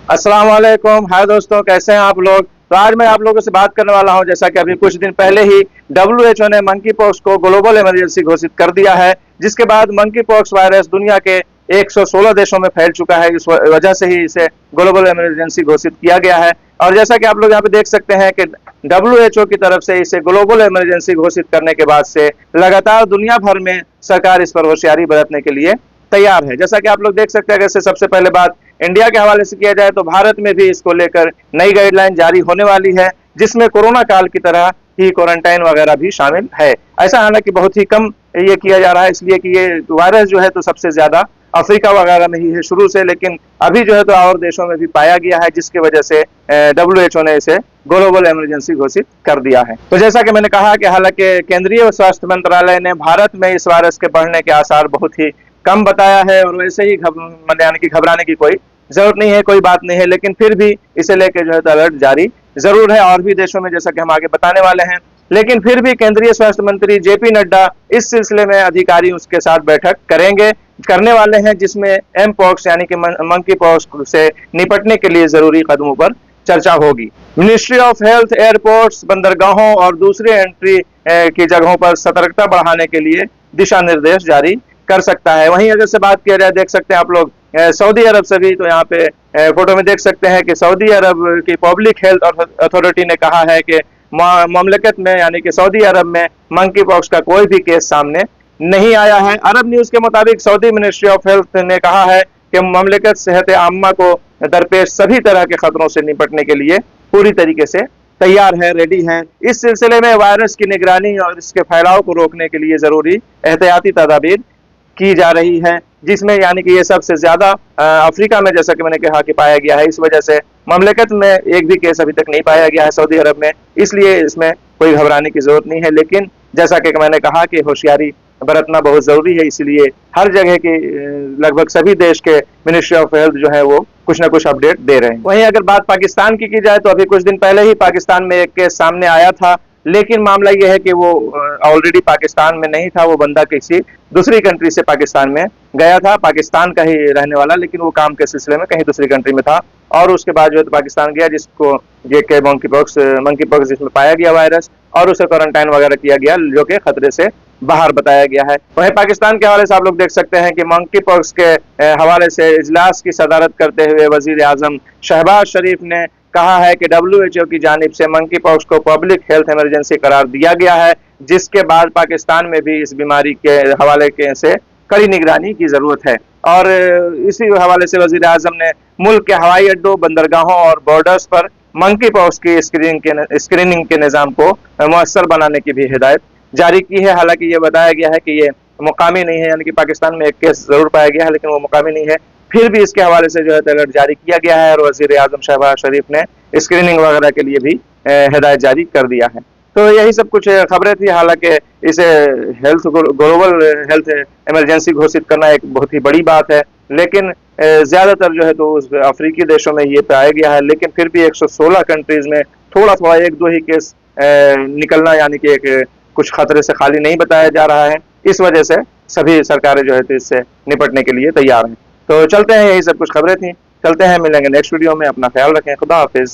अस्सलाम वालेकुम। हाय दोस्तों, कैसे हैं आप लोग। तो आज मैं आप लोगों से बात करने वाला हूं, जैसा कि अभी कुछ दिन पहले ही WHO ने मंकी पॉक्स को ग्लोबल इमरजेंसी घोषित कर दिया है, जिसके बाद मंकी पॉक्स वायरस दुनिया के 116 देशों में फैल चुका है। इस वजह से ही इसे ग्लोबल इमरजेंसी घोषित किया गया है। और जैसा कि आप लोग यहाँ पे देख सकते हैं कि WHO की तरफ से इसे ग्लोबल इमरजेंसी घोषित करने के बाद से लगातार दुनिया भर में सरकार इस पर होशियारी बरतने के लिए तैयार है। जैसा कि आप लोग देख सकते हैं, जैसे सबसे पहले बात इंडिया के हवाले से किया जाए तो भारत में भी इसको लेकर नई गाइडलाइन जारी होने वाली है, जिसमें कोरोना काल की तरह ही क्वारंटाइन वगैरह भी शामिल है। ऐसा हालांकि बहुत ही कम ये किया जा रहा है, इसलिए कि ये वायरस जो है तो सबसे ज्यादा अफ्रीका वगैरह में ही है शुरू से, लेकिन अभी जो है तो और देशों में भी पाया गया है, जिसकी वजह से WHO ने इसे ग्लोबल इमरजेंसी घोषित कर दिया है। तो जैसा कि मैंने कहा कि हालांकि केंद्रीय स्वास्थ्य मंत्रालय ने भारत में इस वायरस के बढ़ने के आसार बहुत ही कम बताया है, और वैसे ही यानी कि घबराने की कोई जरूरत नहीं है, कोई बात नहीं है, लेकिन फिर भी इसे लेकर जो है तो अलर्ट जारी जरूर है और भी देशों में, जैसा कि हम आगे बताने वाले हैं। लेकिन फिर भी केंद्रीय स्वास्थ्य मंत्री JP नड्डा इस सिलसिले में अधिकारी उसके साथ बैठक करने वाले हैं, जिसमें एम पॉक्स यानी कि मंकी पॉक्स से निपटने के लिए जरूरी कदमों पर चर्चा होगी। मिनिस्ट्री ऑफ हेल्थ एयरपोर्ट्स, बंदरगाहों और दूसरे एंट्री की जगहों पर सतर्कता बढ़ाने के लिए दिशा निर्देश जारी कर सकता है। वहीं अगर से बात किया जाए, देख सकते हैं आप लोग सऊदी अरब से भी, तो यहाँ पे फोटो में देख सकते हैं कि सऊदी अरब की पब्लिक हेल्थ अथॉरिटी ने कहा है कि ममलकत में यानी कि सऊदी अरब में मंकी पॉक्स का कोई भी केस सामने नहीं आया है। अरब न्यूज के मुताबिक सऊदी मिनिस्ट्री ऑफ हेल्थ ने कहा है कि ममलकत सेहत आम्मा को दरपेश सभी तरह के खतरों से निपटने के लिए पूरी तरीके से तैयार है, रेडी है। इस सिलसिले में वायरस की निगरानी और इसके फैलाव को रोकने के लिए जरूरी एहतियाती तदाबीर की जा रही है, जिसमें यानी कि ये सबसे ज्यादा अफ्रीका में, जैसा कि मैंने कहा, कि पाया गया है। इस वजह से ममलकत में एक भी केस अभी तक नहीं पाया गया है सऊदी अरब में, इसलिए इसमें कोई घबराने की जरूरत नहीं है। लेकिन जैसा कि मैंने कहा कि होशियारी बरतना बहुत जरूरी है, इसलिए हर जगह के लगभग सभी देश के मिनिस्ट्री ऑफ हेल्थ जो है वो कुछ ना कुछ अपडेट दे रहे हैं। वहीं अगर बात पाकिस्तान की जाए तो अभी कुछ दिन पहले ही पाकिस्तान में एक केस सामने आया था, लेकिन मामला यह है कि वो ऑलरेडी पाकिस्तान में नहीं था, वो बंदा किसी दूसरी कंट्री से पाकिस्तान में गया था, पाकिस्तान का ही रहने वाला, लेकिन वो काम के सिलसिले में कहीं दूसरी कंट्री में था, और उसके बाद जो है तो पाकिस्तान गया, जिसको ये मंकी पॉक्स जिसमें पाया गया वायरस, और उसे क्वारंटाइन वगैरह किया गया, जो कि खतरे से बाहर बताया गया है। वहीं पाकिस्तान के हवाले से आप लोग देख सकते हैं कि मंकी पॉक्स के हवाले से इजलास की सदारत करते हुए वजीर आजम शहबाज शरीफ ने कहा है कि WHO की जानिब से मंकी पॉक्स को पब्लिक हेल्थ इमरजेंसी करार दिया गया है, जिसके बाद पाकिस्तान में भी इस बीमारी के हवाले से कड़ी निगरानी की जरूरत है। और इसी हवाले से वजीर आजम ने मुल्क के हवाई अड्डों, बंदरगाहों और बॉर्डर्स पर मंकी पॉक्स की स्क्रीनिंग के निज़ाम को मुअस्सर बनाने की भी हिदायत जारी की है। हालांकि ये बताया गया है कि ये मुकामी नहीं है, यानी कि पाकिस्तान में एक केस जरूर पाया गया है, लेकिन वो मुकामी नहीं है। फिर भी इसके हवाले से जो है अलर्ट जारी किया गया है, और वजीर आजम शहबाज शरीफ ने स्क्रीनिंग वगैरह के लिए भी हिदायत जारी कर दिया है। तो यही सब कुछ खबरें थी। हालांकि इसे ग्लोबल हेल्थ इमरजेंसी घोषित करना एक बहुत ही बड़ी बात है, लेकिन ज्यादातर जो है तो उस अफ्रीकी देशों में ये पाया गया है, लेकिन फिर भी 116 कंट्रीज में थोड़ा थोड़ा एक दो ही केस निकलना, यानी कि एक कुछ खतरे से खाली नहीं बताया जा रहा है। इस वजह से सभी सरकारें जो है तो इससे निपटने के लिए तैयार हैं। तो चलते हैं, यही सब कुछ खबरें थी, चलते हैं, मिलेंगे नेक्स्ट वीडियो में। अपना ख्याल रखें, खुदा हाफिज।